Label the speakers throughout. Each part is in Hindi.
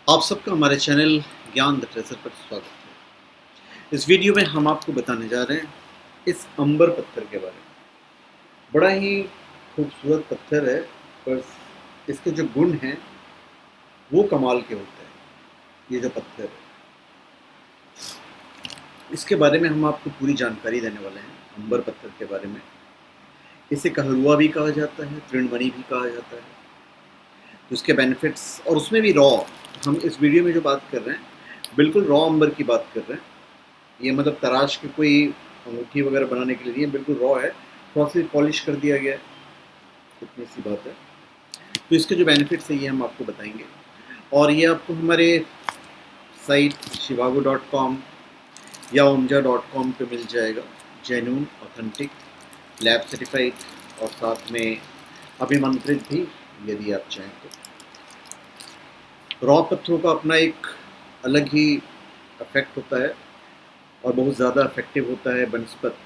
Speaker 1: आप सबका हमारे चैनल ज्ञान द ट्रेजर पर स्वागत है। इस वीडियो में हम आपको बताने जा रहे हैं इस अंबर पत्थर के बारे में। बड़ा ही खूबसूरत पत्थर है, पर इसके जो गुण हैं वो कमाल के होते हैं। ये जो पत्थर है, इसके बारे में हम आपको पूरी जानकारी देने वाले हैं। अंबर पत्थर के बारे में इसे कहरुआ भी कहा जाता है, तृणमणि भी कहा जाता है। उसके बेनिफिट्स और उसमें भी रॉ, हम इस वीडियो में जो बात कर रहे हैं बिल्कुल रॉ अंबर की बात कर रहे हैं। ये मतलब तराश के कोई अंगूठी वगैरह बनाने के लिए नहीं है, बिल्कुल रॉ है, थोड़ा सा पॉलिश कर दिया गया है, इतनी सी बात है। तो इसके जो बेनिफिट्स हैं ये हम आपको बताएंगे, और ये आपको हमारे साइट shivago.com या omja.com पे मिल जाएगा। जेन्युइन, ऑथेंटिक, लैब सर्टिफाइड और साथ में अभिमंत्रित भी, यदि आप चाहें तो। रॉ पत्थरों का अपना एक अलग ही इफेक्ट होता है और बहुत ज़्यादा इफेक्टिव होता है बनस्पत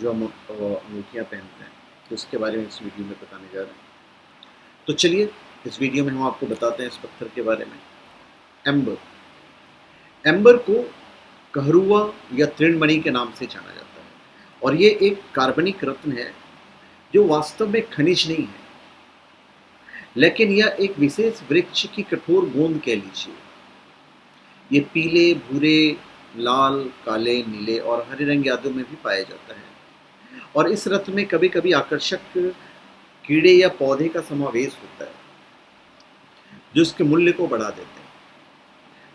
Speaker 1: जो हम अंगूठियाँ पहनते हैं। तो इसके बारे में इस वीडियो में बताने जा रहे हैं। तो चलिए इस वीडियो में हम आपको बताते हैं इस पत्थर के बारे में। एम्बर, एम्बर को कहरुआ या तृणमणि के नाम से जाना जाता है, और ये एक कार्बनिक रत्न है जो वास्तव में खनिज नहीं है, लेकिन यह एक विशेष वृक्ष की कठोर गोंद कह लीजिए। ये पीले, भूरे, लाल, काले, नीले और हरे रंग आदि में भी पाया जाता है, और इस रत्न में कभी कभी आकर्षक कीड़े या पौधे का समावेश होता है जो इसके मूल्य को बढ़ा देते हैं।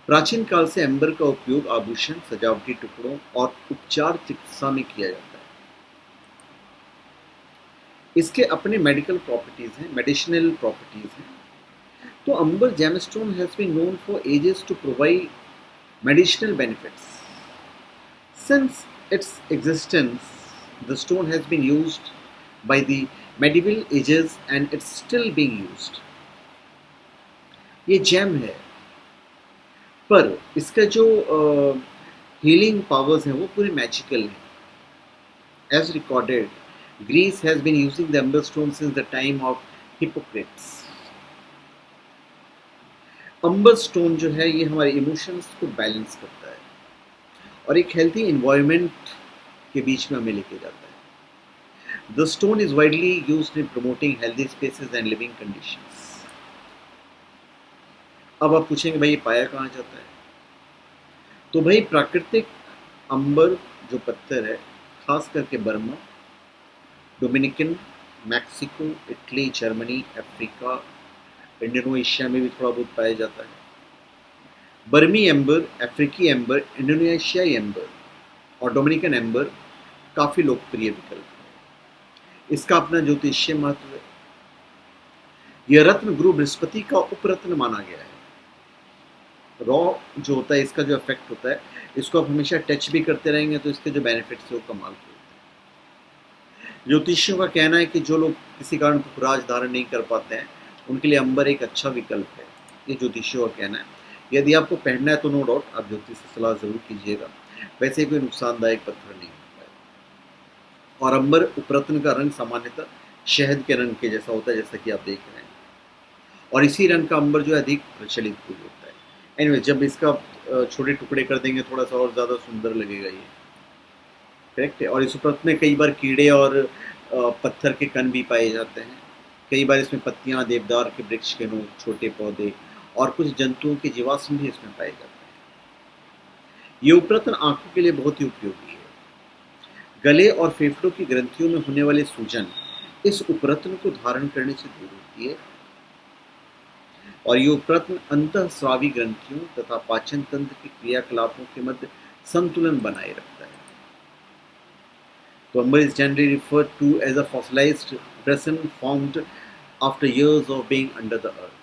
Speaker 1: प्राचीन काल से एम्बर का उपयोग आभूषण, सजावटी टुकड़ों और उपचार चिकित्सा में किया जाता है। इसके अपने मेडिकल प्रॉपर्टीज हैं, मेडिसिनल प्रॉपर्टीज हैं। तो amber gemstone has been known for ages to provide medicinal benefits. Since its existence, the stone has been used by the medieval ages and it's still being used. ये जेम है, पर इसका जो हीलिंग पावर्स हैं वो पूरे मैजिकल हैं। As recorded, Greece has been using the amber stone since the time of Hippocrates. Amber stone जो है ये हमारे इमोशंस को बैलेंस करता है और एक हेल्थी इन्वायरमेंट के बीच में हमें लेके जाता है। The stone is widely used in promoting healthy spaces and living conditions. अब आप पूछेंगे भाई ये पाया कहाँ जाता है? तो भाई प्राकृतिक अंबर जो पत्थर है, खास करके Burma, Dominican, Mexico, Italy, Germany, Africa, Indonesia में भी थोड़ा बहुत पाया जाता है। बर्मी एम्बर, अफ्रीकी एम्बर, इंडोनेशियाई एम्बर और डोमिनिकन एम्बर काफ़ी लोकप्रिय विकल्प है। इसका अपना ज्योतिषीय महत्व है। यह रत्न गुरु बृहस्पति का उपरत्न माना गया है। रॉ जो होता है, इसका जो इफेक्ट होता है, इसको आप हमेशा टच भी करते रहेंगे तो इसके जो बेनिफिट्स है वो कमाल के होते हैं। ज्योतिषियों का कहना है कि जो लोग किसी कारण पुखराज धारण नहीं कर पाते हैं उनके लिए अंबर एक अच्छा विकल्प है। ये ज्योतिषियों का कहना है। यदि आपको पहनना है तो नो डाउट आप ज्योतिष से सलाह जरूर कीजिएगा। वैसे कोई नुकसानदायक पत्थर नहीं होता है। और अंबर उपरत्न का रंग सामान्यतः शहद के रंग के जैसा होता है, जैसा कि आप देख रहे हैं, और इसी रंग का अंबर जो है अधिक प्रचलित फूल होता है। एनीवे, जब इसका छोटे टुकड़े कर देंगे थोड़ा सा और ज़्यादा सुंदर लगेगा ये, करेक्ट है। और इस उपरत्न में कई बार कीड़े और पत्थर के कण भी पाए जाते हैं। कई बार इसमें पत्तियां, देवदार के वृक्ष के नोक, छोटे पौधे और कुछ जंतुओं के जीवाश्म भी इसमें पाए जाते हैं। ये उपरत्न आंखों के लिए बहुत ही उपयोगी है। गले और फेफड़ों की ग्रंथियों में होने वाले सूजन इस उपरत्न को धारण करने से दूर होती है, और ये उपरत्न अंतःस्रावी ग्रंथियों तथा पाचन तंत्र के क्रियाकलापों के मध्य संतुलन बनाए रखता है। तो अंबर is generally referred to as a fossilized resin formed after years of being under the earth.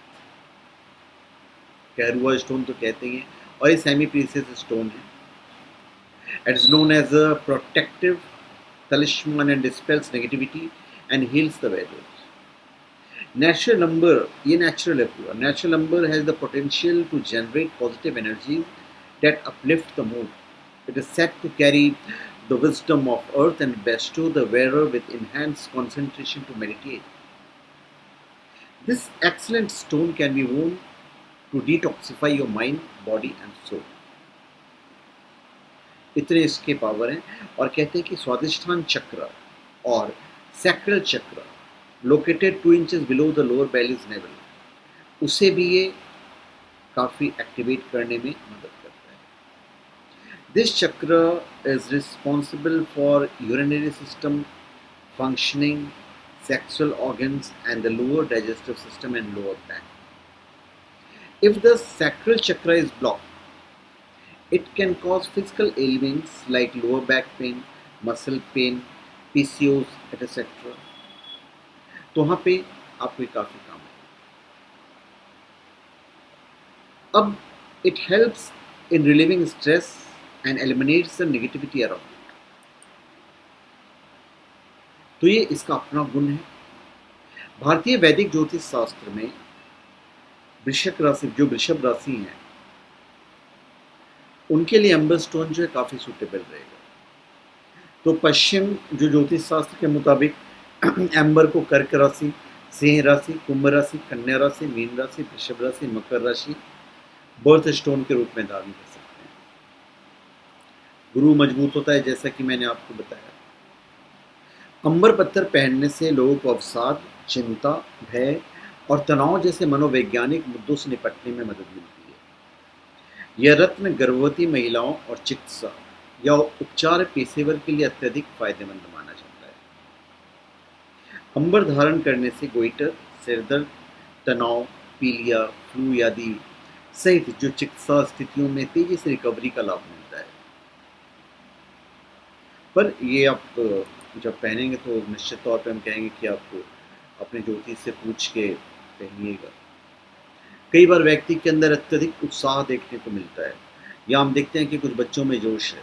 Speaker 1: कहरुआ स्टोन तो कहते हैं, और ये सेमी प्रीशियस स्टोन है। It is known as a protective talisman and dispels negativity and heals the weather. Natural number, ये natural है पूरा। Natural number has the potential to generate positive energy that uplift the mood. It is said to carry the wisdom of earth and bestow the wearer with enhanced concentration to meditate. This excellent stone can be worn to detoxify your mind, body and soul. इतने इसके पावर हैं। और कहते हैं कि स्वादिष्ठान चक्र और सैक्रल चक्र located 2 inches below the lower bellies level, उसे भी ये काफ़ी एक्टिवेट करने में मदद करता है। दिस चक्र is responsible for urinary system functioning, sexual organs, and the lower digestive system and lower back. If the sacral chakra is blocked, it can cause physical ailments like lower back pain, muscle pain, PCOS, etc. तो वहाँ पे आपको काफ़ी काम है। अब it helps in relieving stress and eliminates the negativity around it. तो ये इसका अपना गुण है। भारतीय वैदिक ज्योतिष शास्त्र में वृषभ राशि, जो वृषभ राशि हैं, उनके लिए एम्बर स्टोन जो है काफ़ी सूटेबल रहेगा। तो पश्चिम जो ज्योतिष शास्त्र के मुताबिक एम्बर को कर्क राशि, सिंह राशि, कुंभ राशि, कन्या राशि, मीन राशि, वृषभ राशि, मकर राशि बर्थ स्टोन के रूप में धारण कर सकते हैं। गुरु मजबूत होता है, जैसा कि मैंने आपको बताया। अंबर पत्थर पहनने से लोगों को अवसाद, चिंता, भय और तनाव जैसे मनोवैज्ञानिक मुद्दों से निपटने में मदद मिलती है। यह रत्न गर्भवती महिलाओं और चिकित्सा या उपचार पेशेवर के लिए अत्यधिक फायदेमंद माना जाता है। अंबर धारण करने से गोइटर, सिरदर्द, तनाव, पीलिया, फ्लू आदि सहित जो चिकित्सा स्थितियों में तेजी से रिकवरी का लाभ मिलता है। पर ये आप जब पहनेंगे तो निश्चित तौर पे हम कहेंगे कि आप अपने ज्योतिष से पूछ के पहनिएगा। कई बार व्यक्ति के अंदर अत्यधिक उत्साह देखने को मिलता है, या हम देखते हैं कि कुछ बच्चों में जोश है,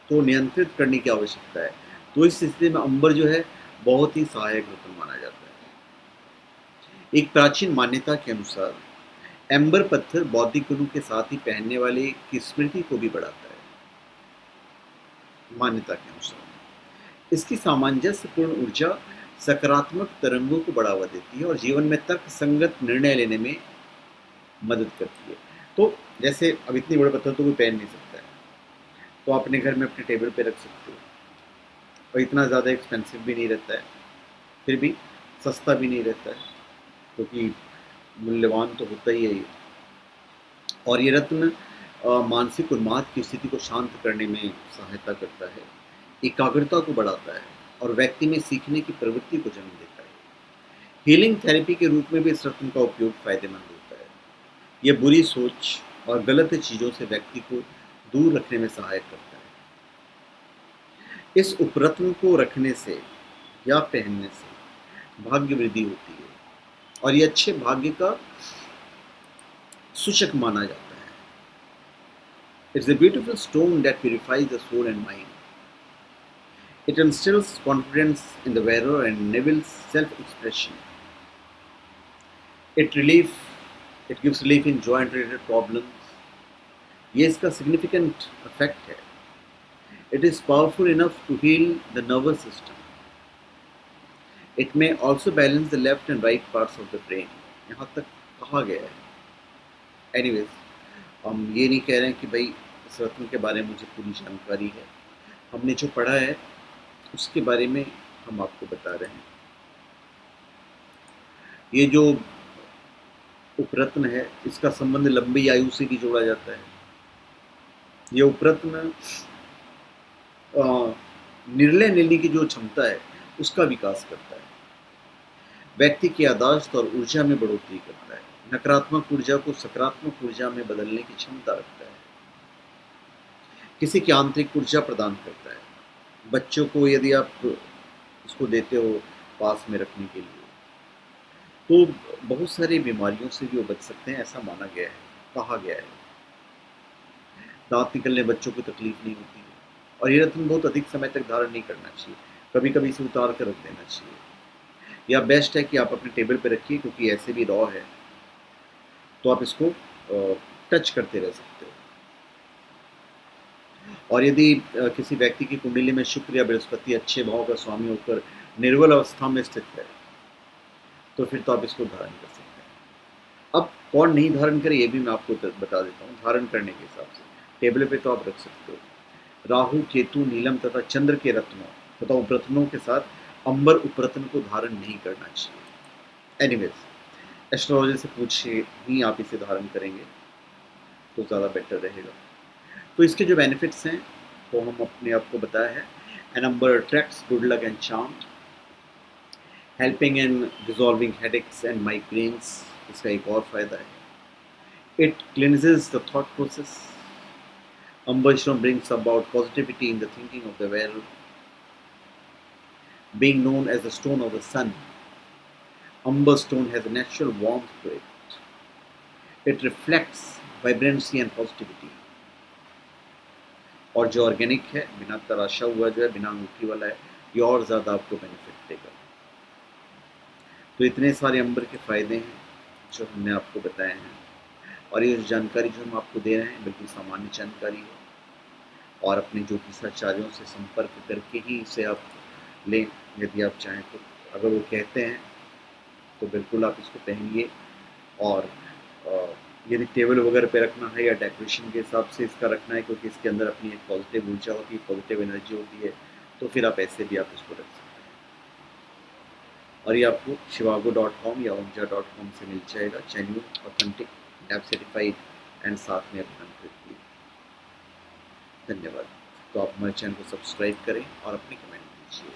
Speaker 1: तो नियंत्रित करने की आवश्यकता है। तो इस स्थिति में अंबर जो है बहुत ही सहायक रत्न माना जाता है। एक प्राचीन मान्यता के अनुसार एम्बर पत्थर बौद्धिक गुणों के साथ ही पहनने वाले की स्मृति को भी बढ़ाता है। मान्यता के अनुसार इसकी सामंजस्यपूर्ण ऊर्जा सकारात्मक तरंगों को बढ़ावा देती है और जीवन में तर्क संगत निर्णय लेने में मदद करती है। तो जैसे अब इतनी बड़े पत्थर तो कोई पहन नहीं सकता है, तो आप अपने घर में अपने टेबल पे रख सकते हो, और इतना ज़्यादा एक्सपेंसिव भी नहीं रहता है, फिर भी सस्ता भी नहीं रहता है, क्योंकि मूल्यवान तो होता ही है ये। और ये रत्न मानसिक उन्माद की स्थिति को शांत करने में सहायता करता है, एकाग्रता को बढ़ाता है और व्यक्ति में सीखने की प्रवृत्ति को जन्म देता है। हीलिंग थेरेपी के रूप में भी इस रत्न का उपयोग फायदेमंद होता है। यह बुरी सोच और गलत चीज़ों से व्यक्ति को दूर रखने में सहायक करता है। इस उपरत्न को रखने से या पहनने से भाग्य वृद्धि होती है और ये अच्छे भाग्य का सूचक माना जाता है। It's a beautiful stone that purifies the soul and mind. It instills confidence in the wearer and enables self-expression. It gives relief in joint-related problems. ये इसका significant effect है. It is powerful enough to heal the nervous system. It may also balance the left and right parts of the brain. यहाँ तक कहा गया है. Anyways, हम ये नहीं कह रहे हैं कि भाई इस रत्न के बारे में मुझे पूरी जानकारी है। हमने जो पढ़ा है उसके बारे में हम आपको बता रहे हैं। ये जो उपरत्न है इसका संबंध लंबी आयु से भी जोड़ा जाता है। ये उपरत्न निर्णय लेने की जो क्षमता है उसका विकास करता है, व्यक्ति की याददाश्त और ऊर्जा में बढ़ोतरी करता है, नकारात्मक ऊर्जा को सकारात्मक ऊर्जा में बदलने की क्षमता रखता है, किसी की आंतरिक ऊर्जा प्रदान करता है। बच्चों को यदि आप इसको देते हो पास में रखने के लिए तो बहुत सारी बीमारियों से भी वो बच सकते हैं, ऐसा माना गया है, कहा गया है। दांत निकलने बच्चों को तकलीफ नहीं होती है। और ये रत्न बहुत अधिक समय तक धारण नहीं करना चाहिए, कभी कभी इसे उतार कर रख देना चाहिए, या बेस्ट है कि आप अपने टेबल पे रखिए, क्योंकि ऐसे भी रॉ है तो आप इसको टच करते रह सकते हो। और यदि किसी व्यक्ति की कुंडली में शुक्र या बृहस्पति अच्छे भाव का स्वामी होकर निर्बल अवस्था में स्थित है तो फिर तो आप इसको धारण कर सकते हैं। अब कौन नहीं धारण करे ये भी मैं आपको बता देता हूँ। धारण करने के हिसाब से टेबल पे तो आप रख सकते हो। राहु, केतु, नीलम तथा चंद्र के रत्नों तथा उपरत्नों के साथ अंबर उपरत्न को धारण नहीं करना चाहिए। एनीवेज, एस्ट्रोलॉजी से पूछे ही आप इसे धारण करेंगे तो ज़्यादा बेटर रहेगा। तो इसके जो बेनिफिट्स हैं वो हम अपने आपको बताया है। An amber attracts good luck and charm, helping in dissolving headaches and migraines, इसका एक और फायदा है। It cleanses the thought process, Amber stone brings about positivity in the thinking of the wearer. Being known as the stone of the sun, Amber stone has a natural warmth to it. It reflects vibrancy and positivity. और जो ऑर्गेनिक है, बिना तराशा हुआ जो है, बिना अंगूठी वाला है, ये और ज़्यादा आपको बेनिफिट देगा। तो इतने सारे अंबर के फ़ायदे हैं जो हमने आपको बताए हैं, और ये जानकारी जो हम आपको दे रहे हैं बिल्कुल सामान्य जानकारी है, और अपने ज्योतिषाचार्यों से संपर्क करके ही इसे आप लें यदि आप चाहें तो। अगर वो कहते हैं तो बिल्कुल आप इसको पहनिए। और यदि टेबल वगैरह पे रखना है या डेकोरेशन के हिसाब से इसका रखना है, क्योंकि इसके अंदर अपनी एक पॉजिटिव ऊर्जा होती है, पॉजिटिव एनर्जी होती है, तो फिर आप ऐसे भी आप इसको रख सकते हैं। और ये आपको shivago.com या omja.com से मिल जाएगा, genuine, authentic, lab certified and साथ में अपना धन्यवाद। तो आप हमारे चैनल को सब्सक्राइब करें और अपने कमेंट दीजिए।